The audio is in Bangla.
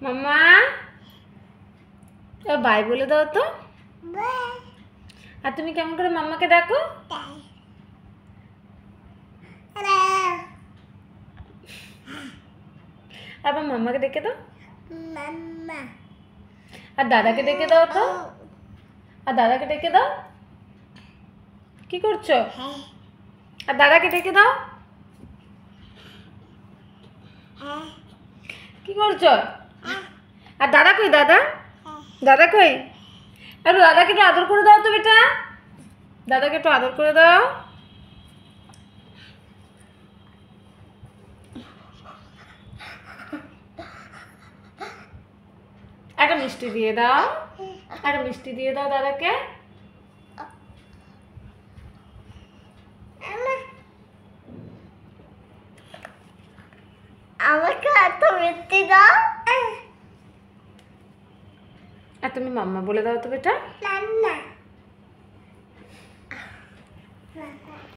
মাম্মা বাই বলে দাও তো। আর তুমি কেমন করে মাম্মাকে ডাকো? আবার মাম্মাকে ডেকে দাও। আর দাদাকে ডেকে দাও তো। আর দাদাকে ডেকে দাও। কি করছো? আর দাদাকে ডেকে দাও। কি করছো? আর দাদা কই? দাদা দাদা কই? আর দাদাকে একটু আদর করে দাও তো বেটা। দাদাকে একটু আদর করে দাও। একটা মিষ্টি দিয়ে দাও। একটা মিষ্টি দিয়ে দাও দাদাকে। আমাকে এত মিষ্টি দাও। আর তুমি মাম্মা বলে দাও তো বেটা। না